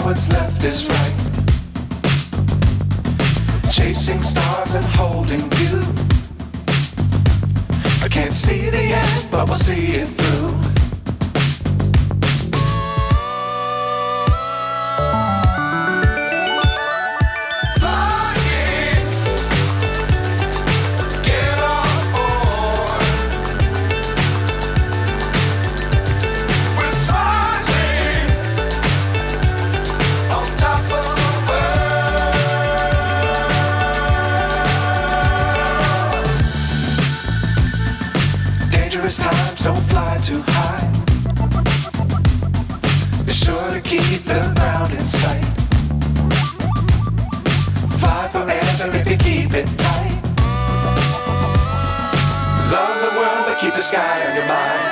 what's left is right. Chasing stars and holding you. I can't see the end, but we'll see it through. Times don't fly too high. Be sure to keep the ground in sight. Fly forever if you keep it tight. Love the world, but keep the sky on your mind.